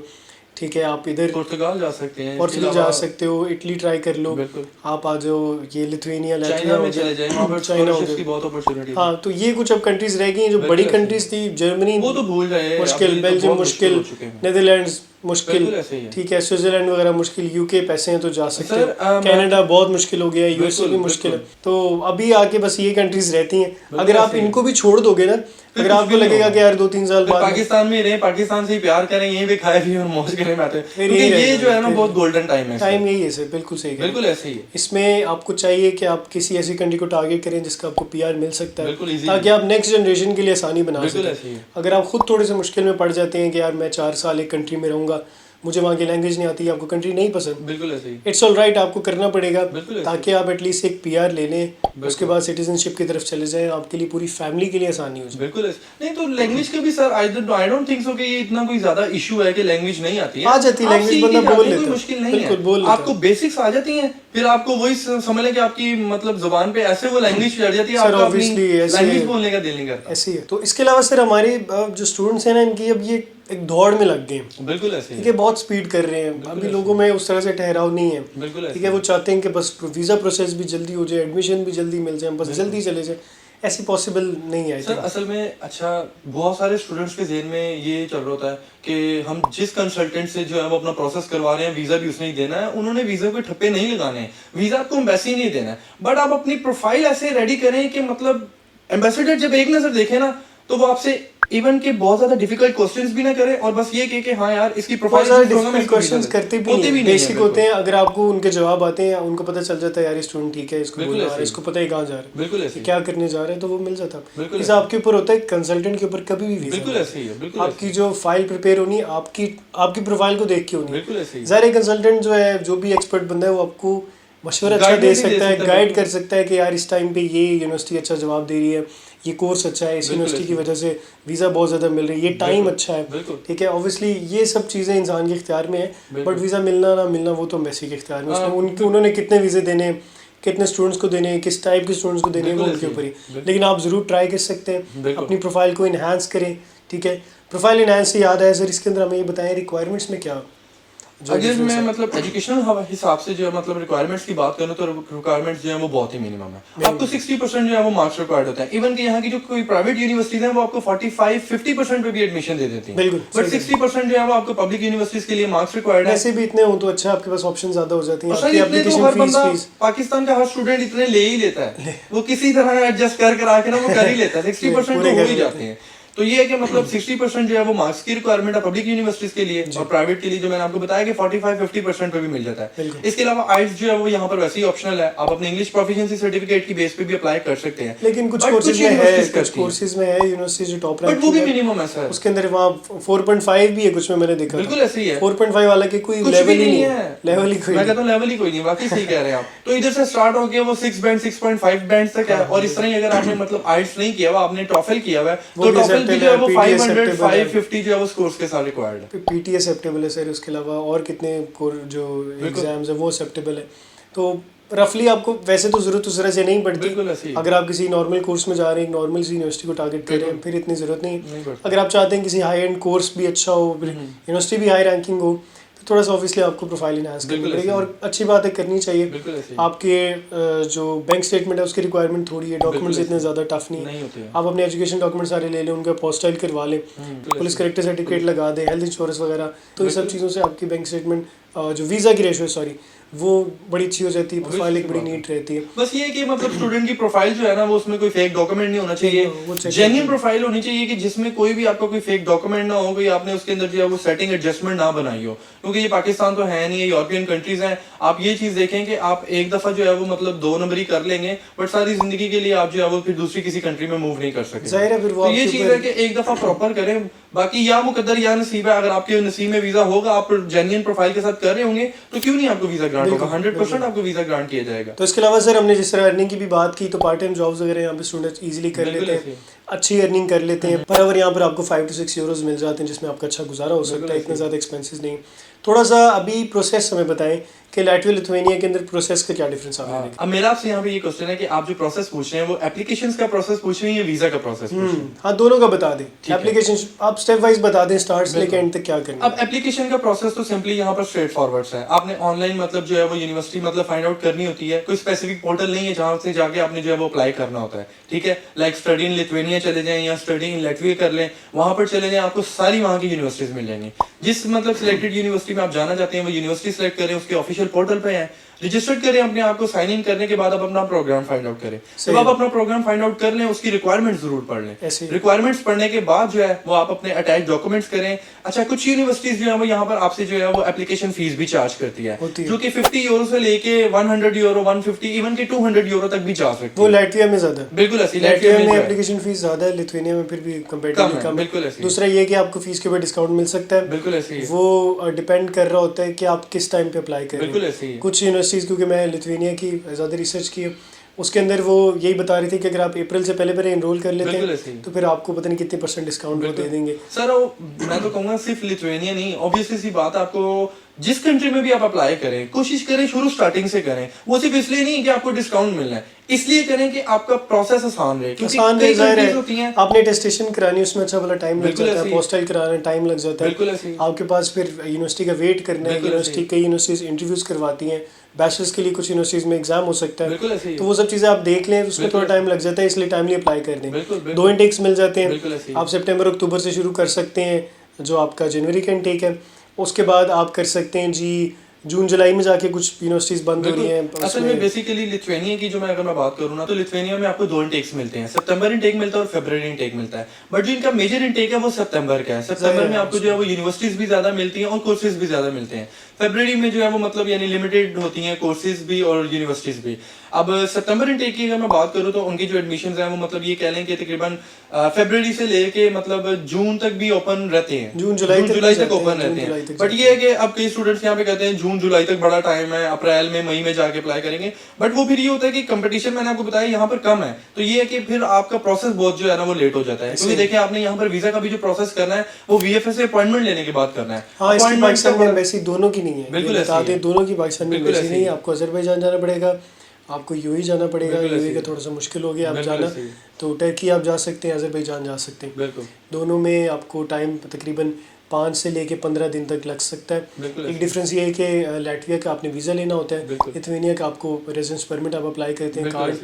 ठीक है, आप इधर पुर्तगाल जा सकते हैं, पोर्तुगल जा सकते हो, इटली ट्राई कर लो, आप आ जाओ ये लिथुआनिया, चाइना में चले जाएं, वहां पर स्कॉलरशिप्स की बहुत अपॉर्चुनिटी। हाँ, तो ये कुछ अब कंट्रीज रह गई हैं जो बड़ी कंट्रीज थी, जर्मनी वो तो भूल जाए, मुश्किल, बेल्जियम मुश्किल, नेदरलैंड्स मुश्किल, ठीक है, स्विट्जरलैंड वगैरह मुश्किल, यूके पैसे हैं तो जा सकते हैं, कनाडा बहुत मुश्किल हो गया, यूएसए भी मुश्किल है। तो अभी आके बस ये कंट्रीज रहती हैं, अगर आप इनको भी छोड़ दोगे ना, अगर आपको लगेगा कि यार 2-3 साल बाद पाकिस्तान में रहे, पाकिस्तान से ही प्यार करें, यहीं पे खाए भी और मौज करें, बैठे, क्योंकि ये जो है ना बहुत गोल्डन टाइम है, टाइम यही है सर, बिल्कुल सही, बिल्कुल ऐसे ही है। इसमें आपको चाहिए कि आप किसी ऐसी कंट्री को टारगेट करें जिसका आपको पीआर मिल सकता है, ताकि आप नेक्स्ट जनरेशन के लिए आसानी बना सकें। अगर आप खुद थोड़े से मुश्किल में पड़ जाते हैं कि यार मैं 4 साल एक कंट्री में रहूँगा मुझे वहाँ की लैंग्वेज नहीं आती, आपको कंट्री नहीं पसंद, बिल्कुल ऐसे ही। इट्स ऑल राइट, आपको करना पड़ेगा बिल्कुल ऐसे। ताकि आप एटलीस्ट एक पीआर ले लें, उसके बाद सिटीजनशिप की तरफ चले जाएं, आपके लिए पूरी फैमिली के लिए आसानी हो जाए। बिल्कुल ऐसे। नहीं तो लैंग्वेज का भी sir I don't think so कि ये इतना कोई ज्यादा इशू है कि लैंग्वेज नहीं आती है। आ जाती है आप लैंग्वेज, सीख बंदा ही जाते बोल हैं, लेता कोई है, मुश्किल नहीं बिल्कुल है। बोल लेता आपको है। बेसिक्स आ जाती हैं, फिर आपको वही समझ लें कि आपकी मतलब जुबान पे ऐसे वो लैंग्वेज चढ़ जाती है, सर आपका अपनी ऑब्वियसली ऐसे लैंग्वेज है, बोलने का दिल नहीं करता। ऐसे ही है। तो इसके अलावा सर हमारे जो स्टूडेंट्स हैं ना, इनकी अब ये एक दौड़ में लग गए हैं, बिल्कुल ऐसे ठीक ही। है, बहुत स्पीड कर रहे हैं, बिल्कुल अभी ऐसे। लोगों में उस तरह से ठहराव नहीं है, बिल्कुल ठीक है, वो चाहते हैं कि बस वीज़ा प्रोसेस भी जल्दी हो जाए, एडमिशन भी जल्दी मिल जाए, बस जल्दी चले जाए, ऐसी पॉसिबल नहीं है। सर असल में अच्छा बहुत सारे स्टूडेंट्स के जेहन में ये चल रहा होता है कि हम जिस कंसल्टेंट से जो है वो अपना प्रोसेस करवा रहे हैं, वीजा भी उसने ही देना है, उन्होंने वीजा को ठप्पे नहीं लगाने हैं, वीजा आपको एम्बेसी ही नहीं देना है, बट आप अपनी प्रोफाइल ऐसे रेडी करें कि मतलब एम्बेसडर जब एक नजर देखे ना तो वो आपसे इवन के बहुत ज्यादा डिफिकल्ट क्वेश्चंस भी ना करे और बस ये कहे कि हाँ यार इसकी बहुत प्रोफाइल सारे डिफिकल्ट क्वेश्चंस करते भी नहीं, बेसिक होते हैं, अगर आपको उनके जवाब आते हैं, उनको पता चल जाता है यार ये स्टूडेंट ठीक है, इसको बोलना है, इसको पता है कहाँ जा रहा है, बिल्कुल ऐसे क्या करने जा रहे हैं, तो वो मिल जाता है। बिल्कुल इसे आपके ऊपर होता है, कंसल्टेंट के ऊपर कभी भी वीजा बिल्कुल ऐसे ही है। बिल्कुल आपकी जो फाइल प्रिपेयर होनी है आपकी प्रोफाइल को देख के होनी बिल्कुल ऐसे है। ही। ज़ाहिर कंसल्टेंट जो है, जो भी एक्सपर्ट बंदा है, वो आपको मशवरा अच्छा दे सकता है, गाइड कर सकता है कि यार इस टाइम पे ये यूनिवर्सिटी अच्छा जवाब दे रही है, ये कोर्स अच्छा है, इस यूनिवर्सिटी की वजह से वीज़ा बहुत ज़्यादा मिल रही है, ये टाइम अच्छा है, ठीक है। ऑब्वियसली ये सब चीज़ें इंसान के इख्तियार में है, बट वीज़ा मिलना ना मिलना वो तो एम्बेसी के इख्तियार में, उन्होंने कितने वीज़े देने, कितने स्टूडेंट्स को देने, किस टाइप के स्टूडेंट्स को देने, वो उनके ऊपर ही। लेकिन आप ज़रूर ट्राई कर सकते हैं, अपनी प्रोफाइल को इन्हांस करें, ठीक है। प्रोफाइल इन्हांस से याद है सर, इसके अंदर हमें ये बताएं रिक्वायरमेंट्स में क्या अगर मैं मतलब एजुकेशनल हिसाब से जो है मतलब रिक्वायरमेंट्स की बात करूँ तो रिक्वायरमेंट्स जो है वो बहुत ही मिनिमम है। आपको 60% जो है वो मार्क्स रिक्वायर्ड होता है। इवन कि यहाँ की जो कोई प्राइवेट यूनिवर्सिटीज हैं वो आपको 45-50% पे भी एडमिशन दे देती हैं, बिल्कुल, बट 60% जो है वो आपको पब्लिक यूनिवर्सिटीज के लिए मार्क्स रिक्वायर्ड है। ऐसे भी इतने हो तो अच्छा, आपके पास ऑप्शन ज्यादा हो जाती हैं, आपकी तो एप्लीकेशन हर बंदा फीस पाकिस्तान का हर स्टूडेंट इतने ले ही लेता है, वो किसी तरह एडजस्ट कर आके ना वो कर ही लेता है, 60% तो हो ही जाते हैं। तो ये है कि मतलब 60% जो है वो मार्क्स की रिक्वायरमेंट है पब्लिक यूनिवर्सिटीज के लिए, और प्राइवेट के लिए जो मैंने आपको बताया कि 45-50% पे भी मिल जाता है। इसके अलावा आइट्स जो है वो यहाँ पर वैसे ही ऑप्शनल है, आप अपने इंग्लिश प्रोफिशिएंसी सर्टिफिकेट की बेस पे भी अप्लाई कर सकते हैं। लेकिन कुछ कोर्सेज में है यूनिवर्सिटीज जो टॉप रैंक, बट वो भी मिनिमम है सर, उसके अंदर वहाँ 4.5 भी है कुछ में मैंने देखा। बिल्कुल ऐसे ही है, 4.5 वाला के कोई लेवल ही नहीं है, लेवल ही कोई, मैं कहता हूँ लेवल ही कोई नहीं, वाकई सही कह रहे हैं आप। तो इधर से स्टार्ट हो गया वो 6 बैंड 6.5 बैंड तक है, और इस तरह ही अगर आपने मतलब आइट्स नहीं किया हुआ, आपने टॉफल किया हुआ है तो टॉफल भी जो है वो 500-550 जो है वो स्कोर्स के साथ रिक्वायर्ड है। पीटी एक्सेप्टेबल है सर, उसके अलावा और कितने जो एग्जाम्स है वो एक्सेप्टेबल है। तो रफली आपको वैसे तो जरूरत उस तरह से नहीं पड़ती, अगर आप किसी नॉर्मल कोर्स में जा रहे हैं, नॉर्मल सी यूनिवर्सिटी को टारगेट कर रहे हैं, फिर इतनी जरूरत नहीं। अगर आप चाहते हैं किसी हाई एंड कोर्स भी अच्छा हो, यूनिवर्सिटी भी हाई रैंकिंग हो, तो थोड़ा सा ऑब्वियसली आपको प्रोफाइल इनहांस करनी पड़ेगी, और अच्छी बात है, करनी चाहिए। आपके जो बैंक स्टेटमेंट है उसकी रिक्वायरमेंट थोड़ी है, डॉक्यूमेंट्स इतने ज़्यादा टफ नहीं है, आप अपने एजुकेशन डॉक्यूमेंट सारे ले लें, उनका पोस्टाइल करवा लें, पुलिस करेक्टर सर्टिफिकेट लगा दें, हेल्थ इंश्योरेंस वगैरह, तो ये सब चीज़ों से आपकी बैंक स्टेटमेंट जो वीज़ा की रेशो सॉरी वो बड़ी अच्छी हो जाती है, प्रोफाइल एक बड़ी नीट रहती है। बस ये है कि मतलब स्टूडेंट की प्रोफाइल जो है ना वो उसमें कोई फेक डॉक्यूमेंट नहीं होना चाहिए, जेन्युइन प्रोफाइल होनी चाहिए कि जिसमें कोई भी आपका कोई फेक डॉक्यूमेंट ना हो, कोई आपने उसके अंदर जो है वो सेटिंग एडजस्टमेंट ना बनाई हो, क्योंकि ये पाकिस्तान तो है नहीं, ये यूरोपियन कंट्रीज हैं। आप ये चीज देखें कि आप एक दफा जो है वो मतलब 2 नंबर ही कर लेंगे, बट सारी जिंदगी के लिए आप जो है वो फिर दूसरी किसी कंट्री में मूव नहीं कर सकते। जाहिर है, फिर वो तो ये चीज है कि एक दफा प्रॉपर करें, बाकी या मुकद्दर या नसीब है, अगर आपके नसीब में वीजा होगा, आप जेन्युइन प्रोफाइल के साथ कर रहे होंगे तो क्यों नहीं आपको वीजा ग्रांट होगा, 100% आपको वीजा ग्रांट किया जाएगा। तो इसके अलावा सर हमने जिस तरह अर्निंग की भी बात की, तो पार्ट टाइम जॉब्स वगैरह यहाँ पे स्टूडेंट्स इजीली कर लेते हैं, अच्छी अर्निंग कर लेते हैं, पर अगर यहाँ पर आपको 5 to 6 यूरोज मिल जाते हैं जिसमें आपका अच्छा गुजारा हो सकता है, इतने ज़्यादा एक्सपेंसेस नहीं। थोड़ा सा अभी प्रोसेस हमें बताएं कि लैटविया लिथुआनिया के अंदर प्रोसेस का क्या डिफरेंस आ रहा है। अब मेरा आपसे यहाँ पे ये क्वेश्चन है कि आप जो प्रोसेस पूछ रहे हैं वो एप्लीकेशंस का प्रोसेस पूछ रहे हैं या वीजा का प्रोसेस पूछ रहे हैं? हाँ, दोनों का बता दें, एप्लीकेशन आप स्टेप वाइज बता दें, स्टार्ट से लेकर एंड तक क्या करना है। अब एप्लीकेशन का प्रोसेस तो सिंपली यहाँ पर स्ट्रेट फॉरवर्ड है, आपने ऑनलाइन मतलब जो है वो यूनिवर्सिटी मतलब फाइंड आउट करनी होती है, कोई स्पेसिफिक पोर्टल नहीं है जहाँ से जाके आपने जो है वो अप्लाई करना होता है, ठीक है। लाइक स्टडी इन लिथुआनिया चले जाएं या स्टडी इन लैटविया कर लें, वहां पर चले जाएं, आपको सारी वहाँ की यूनिवर्सिटीज मिल जाएंगी। जिस मतलब सिलेक्टेड यूनिवर्सिटी में आप जाना चाहते हैं वो यूनिवर्सिटी सेलेक्ट करें, उसके ऑफिशियल पोर्टल पे है, रजिस्टर्ड करें अपने आप को, साइन इन करने के बाद आप अपना प्रोग्राम फाइंड आउट करें। जब आप अपना प्रोग्राम फाइंड आउट कर लें, उसकी रिक्वायरमेंट्स जरूर पढ़ लें। रिक्वायरमेंट्स पढ़ने के बाद जो है वो आप अपने अटैच डॉक्यूमेंट्स करें। अच्छा, कुछ यूनिवर्सिटीज जो है वो यहाँ पर आपसे जो है वो एप्लीकेशन फीस भी चार्ज करती है, जो कि 50 यूरो से लेके 100 यूरो, 150, इवन के 200 यूरो तक भी जा सकती है। वो लाटविया में ज्यादा, बिल्कुल ऐसी, लाटविया में एप्लीकेशन फीस ज्यादा है, लिथुआनिया में फिर भी कंपैरेटिवली कम है। बिल्कुल ऐसी। दूसरा ये कि आपको फीस के ऊपर डिस्काउंट मिल सकता है। बिल्कुल ऐसी। वो डिपेंड कर रहा होता है कि आप किस टाइम पे अप्लाई कर रहे हैं। बिल्कुल ऐसी। कुछ यूनिवर्सिटीज, क्योंकि मैं लिथुआनिया की ज्यादा रिसर्च की है, उसके अंदर वो यही बता रही थी कि अगर आप अप्रैल से पहले एनरोल कर लेते हैं तो फिर आपको पता नहीं कितने % डिस्काउंट वो दे देंगे। सर मैं तो कहूँगा सिर्फ लिथुआनिया नहीं, ऑब्वियसली सी बात, आपको जिस कंट्री में भी आप अप्लाई करें, कोशिश करें शुरू स्टार्टिंग से करें। वो सिर्फ इसलिए नहीं कि आपको डिस्काउंट मिलना है, इसलिए करें कि आपका प्रोसेस आसान रहे, क्योंकि कई कंट्रीज होती हैं आपने टेस्टेशन करानी, उसमें अच्छा वाला टाइम लग जाता है, पोस्टल कराना टाइम लग जाता है, आपके पास फिर यूनिवर्सिटी का वेट करना है। यूनिवर्सिटी, कई यूनिवर्सिटीज इंटरव्यूज करवाती हैं, बैचलर्स के लिए कुछ यूनिवर्सिटीज में एग्जाम हो सकता है, तो वो सब चीजें आप देख लें, उसमें थोड़ा टाइम लग जाता है, इसलिए टाइमली अप्लाई कर दें। 2 इनटेक्स मिल जाते हैं, आप सितंबर अक्टूबर से शुरू कर सकते हैं, जो आपका जनवरी का इनटेक है। उसके बाद आप कर सकते हैं जी जून जुलाई में जाके कुछ यूनिवर्सिटीज बंद हो रही हैं। असल में बेसिकली लिथुआनिया की जो मैं अगर मैं बात करूँ ना, तो लिथुआनिया में आपको 2 इनटेक्स मिलते हैं, सितंबर इनटेक मिलता है और फरवरी इनटेक मिलता है। बट जो इनका मेजर इनटेक है वो सितंबर का है। सितंबर में आपको जो है वो यूनिवर्सिटीज भी ज्यादा मिलती हैं और कोर्सेज भी ज्यादा मिलते हैं। फरवरी में जो है वो मतलब यानी लिमिटेड होती हैं कोर्सेज भी और यूनिवर्सिटीज भी। अब सितंबर इनटेक की अगर मैं बात करूँ तो उनकी जो एडमिशंस हैं वो मतलब ये कह लें कि तकरीबन फरवरी से लेके मतलब जून तक भी ओपन रहते हैं, जून जुलाई तक ओपन रहते हैं। बट ये है कि अब कई स्टूडेंट्स यहाँ पे कहते हैं जून जुलाई तक बड़ा टाइम है, अप्रैल में मई में जाके अप्लाई करेंगे। बट वो फिर ये होता है कि कंपटीशन मैंने आपको बताया यहाँ पर कम है, तो ये है कि फिर आपका प्रोसेस बहुत जो है ना वो लेट हो जाता है। क्योंकि देखिए आपने यहाँ पर वीजा का भी जो प्रोसेस करना है वो VFS से अपॉइंटमेंट लेने के बाद करना है। हाँ, इसकी पाकिस्तान में एम्बेसी दोनों की नहीं है, बिल्कुल दोनों की पाकिस्तान में एम्बेसी नहीं है। आपको अजरबैजान जाना पड़ेगा, आपको यूएई जाना पड़ेगा। यूएई का थोड़ा सा मुश्किल हो गया आप जाना, तो टर्की आप जा सकते हैं, अजरबैजान जा सकते हैं। दोनों में आपको टाइम तकरीबन 5 से लेके 15 दिन तक लग सकता है। एक डिफरेंस ये है कि लाटविया का आपने वीज़ा लेना होता है, लिथुआनिया का आपको रेजिडेंस परमिट आप अप्लाई करते हैं, कार्ड,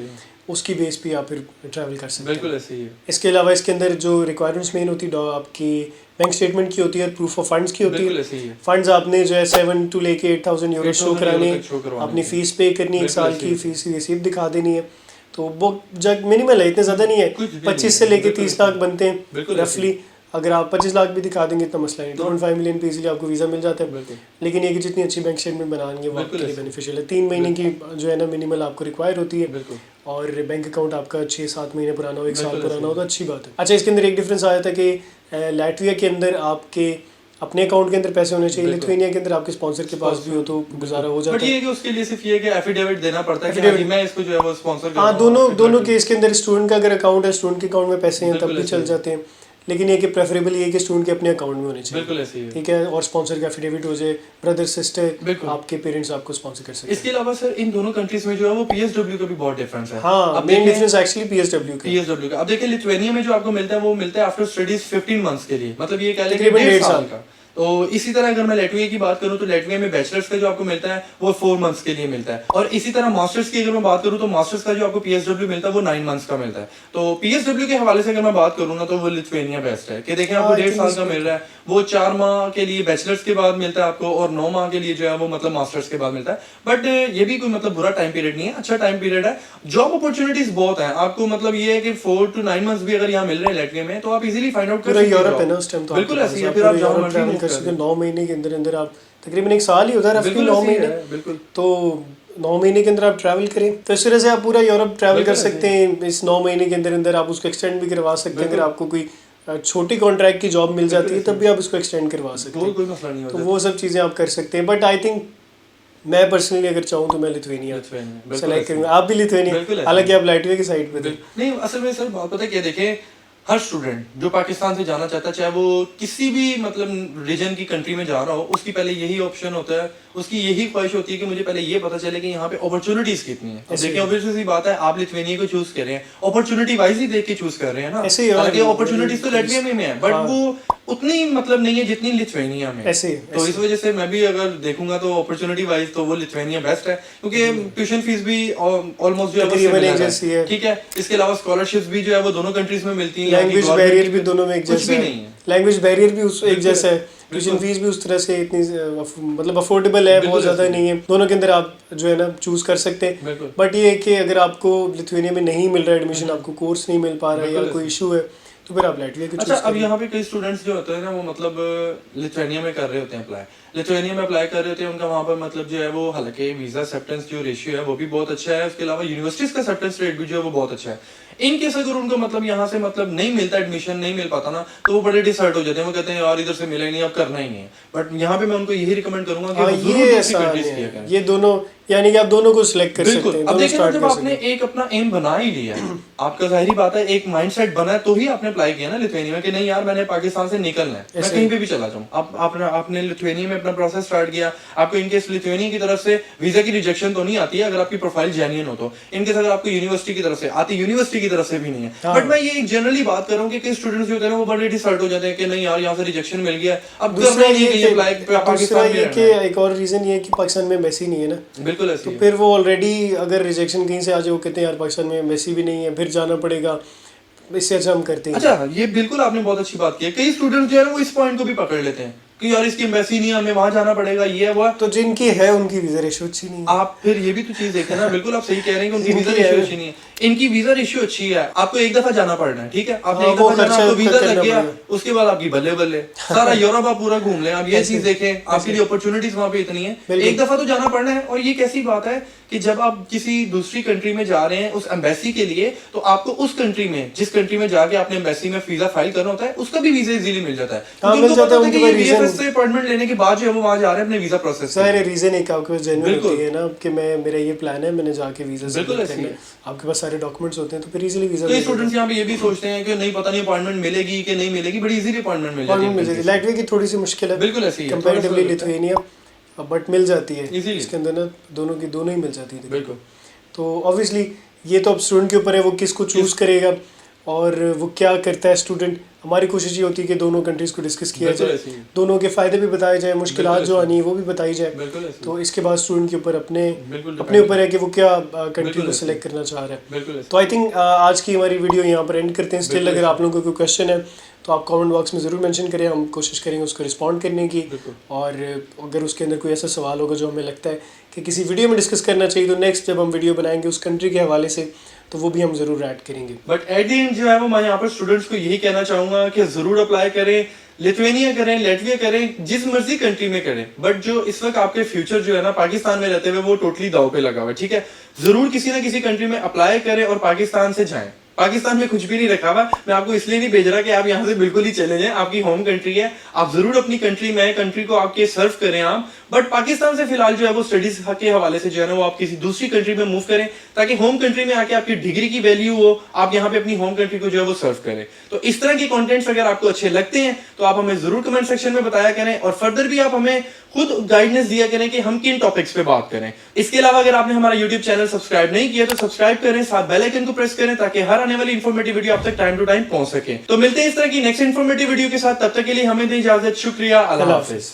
उसकी बेस पे आप फिर ट्रैवल कर सकते हैं। बिल्कुल ऐसे ही है। इसके अलावा इसके अंदर जो रिक्वायरमेंट्स मेन होती है आपकी बैंक स्टेटमेंट की होती है और प्रूफ ऑफ फंड्स की होती है। फंड्स आपने जो है 7 to लेके 8,000 यूरो शो कराने, अपनी फीस पे करनी, 1 साल की फीस की रिसीप्ट दिखा देनी है। तो वो जग मिनिमल है, इतने ज़्यादा नहीं है, 25 से लेके 30 लाख बनते हैं रफली। अगर आप 25 लाख भी दिखा देंगे इतना मसला नहीं, 2.5 मिलियन पे इजीली आपको वीज़ा मिल जाता है। लेकिन ये कि जितनी अच्छी बैंक स्टेटमेंट बनाएंगे वो आपके लिए बेनिफिशियल है। 3 महीने की जो है ना मिनिमल आपको रिक्वायर होती है, और बैंक अकाउंट आपका 6-7 महीने पुराना हो, 1 साल पुराना हो तो अच्छी बात है। अच्छा, इसके अंदर एक डिफरेंस आया था कि लाटविया के अंदर आपके अपने अकाउंट के अंदर पैसे होने चाहिए, लिथुआनिया के अंदर आपके स्पॉन्सर के पास भी हो तो गुजारा हो जाता है। बट ये है कि उसके लिए सिर्फ ये कि एफिडेविट देना पड़ता है कि मैं इसको जो है वो स्पॉन्सर कर रहा हूं। हाँ, दोनों केस के अंदर स्टूडेंट का अगर अकाउंट है, स्टूडेंट के अकाउंट में पैसे हैं तब भी चल जाते हैं। लेकिन ये कि प्रेफरेबल ये कि स्टूडेंट के अपने अकाउंट में होने चाहिए। बिल्कुल ऐसे ही है। ठीक है, और स्पॉन्सर का एफिडेविट हो जाए, ब्रदर सिस्टर आपके पेरेंट्स आपको स्पॉन्सर कर सकते हैं। इसके अलावा सर इन दोनों कंट्रीज में जो है वो PSW का भी बहुत डिफरेंस है। हाँ, अब मेन डिफरेंस एक्चुअली PSW का। अब देखिए लिथुआनिया में जो आपको मिलता है वो मिलता है आफ्टर स्टडीज 15 मंथ्स के लिए, मतलब ये कह लें तकरीबन 1.5 साल का। तो इसी तरह अगर मैं लाटविया की बात करूं तो लाटविया में बैचलर्स का जो आपको मिलता है वो 4 मंथ्स के लिए मिलता है, और इसी तरह मास्टर्स की अगर मैं बात करूं तो मास्टर्स का जो आपको PSW मिलता है वो 9 मंथ्स का मिलता है। तो PSW के हवाले से अगर मैं बात करूं ना तो वो लिथुआनिया बेस्ट है कि देखिए आपको 1.5 साल का मिल रहा है, वो 4 माह के लिए बैचलर्स के बाद मिलता है आपको, और 9 माह के लिए जो है वो मतलब मास्टर्स के बाद मिलता है। बट ये भी कोई मतलब बुरा टाइम पीरियड नहीं है, अच्छा टाइम पीरियड है। जॉब अपॉर्चुनिटीज बहुत है आपको, मतलब ये है कि 4 to 9 मंथ्स भी अगर यहाँ मिल रहे हैं लाटविया में तो आप इजीली फाइंड आउट कर सकते हैं। यूरोप है ना उस टाइम, तो बिल्कुल ऐसे ही, फिर आप जहां मर्जी मूव कर सकते हैं। 9 महीने के अंदर अंदर आप तकरीबन 1 साल ही होता है रफली, 9 महीने। बिल्कुल, तो 9 महीने के अंदर आप ट्रैवल करें, तो इस तरह से आप पूरा यूरोप ट्रैवल कर सकते हैं। इस 9 महीने के अंदर अंदर आप उसको एक्सटेंड भी करवा सकते हैं। अगर आपको कोई छोटी कॉन्ट्रैक्ट की जॉब मिल जाती है तब भी आप उसको एक्सटेंड करवा सकते हैं, कोई मसला नहीं होता। तो वो सब चीज़ें आप कर सकते हैं। बट आई थिंक मैं पर्सनली अगर चाहूँ तो मैं लिथुआनिया सेलेक्ट करूँगा। आप भी लिथुआनिया, हालांकि आप लाटविया की साइड पे थे। नहीं, असल में सर बात पता है क्या, देखें हर स्टूडेंट जो पाकिस्तान से जाना चाहता है, चाहे वो किसी भी मतलब रीजन की कंट्री में जा रहा हो, उसकी पहले यही ऑप्शन होता है, उसकी यही ख्वाहिश होती है कि मुझे पहले ये पता चले कि यहाँ पे अपॉर्चुनिटीज कितनी है। देखिए ऑब्वियसली सी बात है, आप लिथुआनिया को चूज कर रहे हैं, अपॉर्चुनिटी वाइज ही देख के चूज कर रहे हैं ना, हालांकि अपॉर्चुनिटीज तो लाटविया में है, बट वो उतनी मतलब नहीं है जितनी लिथुआनिया में। ऐसे तो इस वजह से मैं भी अगर देखूंगा तो अपॉर्चुनिटी वाइज तो वो लिथुआनिया बेस्ट है, क्योंकि ट्यूशन फीस भी ऑलमोस्ट जो है वो तकरीबन similar एक जैसी है। ठीक है। इसके अलावा स्कॉलरशिप्स भी जो है वो दोनों कंट्रीज में मिलती हैं। लैंग्वेज बैरियर भी दोनों में एक कुछ जैसा भी है, नहीं है। लैंग्वेज बैरियर भी उस एक बिल्कुल, जैसा है, ट्यूशन फीस भी उस तरह से इतनी मतलब अफोर्डेबल है, बहुत ज़्यादा नहीं है, दोनों के अंदर आप जो है ना चूज़ कर सकते हैं। बिल्कुल। बट ये है कि अगर आपको लिथुआनिया में नहीं मिल रहा है एडमिशन, आपको कोर्स नहीं मिल पा रहा है या बिल्कुल कोई इशू है, तो फिर आप लैटविया को अच्छा, चूज़ अब करें। यहाँ पे कई स्टूडेंट्स जो होते हैं ना वो मतलब लिथुआनिया में कर रहे होते हैं अप्लाई, लिथुआनिया में अप्लाई कर रहे होते हैं, उनका वहाँ पर मतलब जो है वो हालांकि वीजा एक्सेप्टेंस जो रेशियो है वो भी बहुत अच्छा है, उसके अलावा यूनिवर्सिटीज का एक्सेप्टेंस रेट भी जो है वो बहुत अच्छा है। इन केस अगर उनको मतलब यहाँ से मतलब नहीं मिलता एडमिशन, नहीं मिल पाता ना, तो वो बड़े डिसहर्ट हो जाते हैं, वो कहते हैं यार इधर से मिला ही नहीं, अब करना ही नहीं है। बट यहाँ पे मैं उनको यही रिकमेंड करूंगा कि हाँ, वो जरूर ये दूसरी आसान countries है, किया करें। ये दोनों यानी कि आप दोनों को सिलेक्ट कर सकते बिल्कुल। हैं, अब दोनों देखिए ना, स्टार्ट जब कर आपने सकते हैं। एक अपना एम बना ही लिया है, आपका जाहिर बात है एक माइंडसेट बना है, तो ही आपने अप्लाई किया ना लिथुआनिया में कि नहीं यार मैंने पाकिस्तान से निकलना है, मैं ऐसे कहीं पे भी चला जाऊं। आपने लिथुआनिया में अपना प्रोसेस स्टार्ट किया, आपको इनकेस लिथुआनिया की तरफ से वीजा की रिजेक्शन तो नहीं आती है अगर आपकी प्रोफाइल जेन्युइन हो तो, इनकेस अगर आपको यूनिवर्सिटी की तरफ से आती, यूनिवर्सिटी की तरफ से भी नहीं है। हाँ। बट मैं ये जनरली बात कर रहा हूँ कि कई स्टूडेंट्स जो होते हैं ना वो बड़े डिसहर्ट हो जाते हैं कि नहीं यार यहाँ से रिजेक्शन मिल गया, अब दूसरा करना ही नहीं ये कहीं कि अप्लाई दूसरा पाकिस्तान में ये रहना कि है। एक और रीज़न ये है कि पाकिस्तान में एम्बेसी नहीं है ना, बिल्कुल ऐसी तो है। फिर वो ऑलरेडी अगर रिजेक्शन कहीं से आ जाए, वो कहते हैं यार पाकिस्तान में एम्बेसी भी नहीं है, फिर जाना पड़ेगा, इससे अच्छा हम करते हैं। अच्छा, ये बिल्कुल आपने बहुत अच्छी बात की है। कई स्टूडेंट्स जो है ना वो इस पॉइंट को भी पकड़ लेते हैं कि यार इसकी एम्बेसी नहीं है, हमें वहां जाना पड़ेगा, ये है वो है। तो जिनकी है उनकी वीजा रेशियो अच्छी नहीं है। आप फिर ये भी तो चीज देखें ना, बिल्कुल आप सही कह रहे हैं कि उनकी इनकी वीजा रेशियो है। अच्छी नहीं है, इनकी वीजा रेशियो अच्छी है। आपको एक दफा जाना पड़ना है, ठीक है, आपने हाँ, एक वो दफा जाना, खर्चा आपको वीजा करना लग गया, पड़ेगा। उसके बाद आपकी बल्ले बल्ले सारा यूरोप आप पूरा घूम लें। आप ये चीज देखें, आपके लिए अपॉर्चुनिटीज वहां पे इतनी है, बिल्कुल। एक दफा तो जाना पड़ना है। और ये कैसी बात है कि जब आप किसी दूसरी कंट्री में जा रहे हैं उस एम्बेसी के लिए, तो आपको उस कंट्री में, जिस कंट्री में जाके आपने एम्बेसी में वीजा फाइल करना होता है, उसका भी वीजा इजीली मिल जाता है, हाँ, क्योंकि मिल उनको जाता है, पता है उनके कि ये पास reason- VFS से अपॉइंटमेंट लेने के बाद जो है वो वहां जा रहे हैं अपने वीजा प्रोसेस के लिए। सारे रीजन एक आपके पास जेन्युइन बिल्कुल। होती है ना कि मैं मेरा ये प्लान है, मैंने जाके वीजा बिल्कुल सबमिट ऐसी करना है। है, आपके पास सारे डॉक्यूमेंट्स होते हैं, तो फिर इजीली वीजा कई स्टूडेंट्स यहाँ पे ये भी सोचते हैं कि नहीं पता नहीं अपॉइंटमेंट मिलेगी कि नहीं मिलेगी, बड़ी इजीली अपॉइंटमेंट मिल जाती मिल है। जाती है। लैटविया की थोड़ी सी मुश्किल है, बिल्कुल ऐसी है, कंपैरेटिवली थोड़ा सा लिथुआनिया, बट मिल जाती है Easily। इसके अंदर ना, दोनों की दोनों ही मिल जाती है। बिल्कुल। तो ऑब्वियसली ये तो अब स्टूडेंट के ऊपर है, वो किसको चूज़ करेगा और वो क्या करता है स्टूडेंट। हमारी कोशिश ये होती है कि दोनों कंट्रीज़ को डिस्कस किया बिल्कुल जाए, ऐसे ही। दोनों के फ़ायदे भी बताए जाए, मुश्किलात बिल्कुल जो ऐसे। आनी है वो भी बताई जाए। बिल्कुल ऐसे। तो इसके बाद स्टूडेंट के ऊपर अपने बिल्कुल अपने ऊपर है कि वो क्या कंट्री बिल्कुल को ऐसे। सिलेक्ट करना चाह रहा है। बिल्कुल ऐसे। तो आई थिंक आज की हमारी वीडियो यहाँ पर एंड करते हैं। स्टिल बिल्कुल अगर ऐसे। आप लोगों को कोई क्वेश्चन है तो आप कमेंट बॉक्स में ज़रूर मेंशन करें, हम कोशिश करेंगे उसको रिस्पॉन्ड करने की। बिल्कुल। और अगर उसके अंदर कोई ऐसा सवाल होगा जो हमें लगता है कि किसी वीडियो में डिस्कस करना चाहिए, तो नेक्स्ट जब हम वीडियो बनाएंगे उस कंट्री के हवाले से, तो वो भी हम ज़रूर ऐड करेंगे। बट एट द एंड जो है वो मैं यहाँ पर स्टूडेंट्स को यही कहना चाहूंगा कि जरूर अप्लाई करें, लिथुआनिया करें, लैटविया करें, जिस मर्जी कंट्री में करें। बट जो इस वक्त आपके फ्यूचर जो है ना पाकिस्तान में रहते हुए वो टोटली दाव पे लगा हुआ है, ठीक है। जरूर किसी ना किसी कंट्री में अप्लाई करें और पाकिस्तान से जाएं। पाकिस्तान में कुछ भी नहीं रखा हुआ, मैं आपको इसलिए नहीं भेज रहा कि आप यहाँ से बिल्कुल ही चले जाएं, आपकी होम कंट्री है, आप जरूर अपनी कंट्री में कंट्री को आपके सर्व करें आप। बट पाकिस्तान से फिलहाल जो है वो स्टडीज के हवाले से जो है ना वो आप किसी दूसरी कंट्री में मूव करें, ताकि होम कंट्री में आके आपकी डिग्री की वैल्यू हो, आप यहाँ पे अपनी होम कंट्री को जो है वो सर्व करें। तो इस तरह के कंटेंट्स अगर आपको अच्छे लगते हैं तो आप हमें जरूर कमेंट सेक्शन में बताया करें, और फर्दर भी आप हमें खुद गाइडेंस दिया करें कि हम किन टॉपिक्स पे बात करें। इसके अलावा अगर आपने हमारा यूट्यूब चैनल सब्सक्राइब नहीं किया तो सब्सक्राइब करें, साथ बेल आइकन को प्रेस करें ताकि हर आने वाली इंफॉर्मेटिव वीडियो आप तक टाइम टू टाइम पहुंच सके। तो मिलते हैं इस तरह की नेक्स्ट इंफॉर्मेटिव वीडियो के साथ, तब तक के लिए हमें दें इजाजत। शुक्रिया, अल्लाह हाफिज।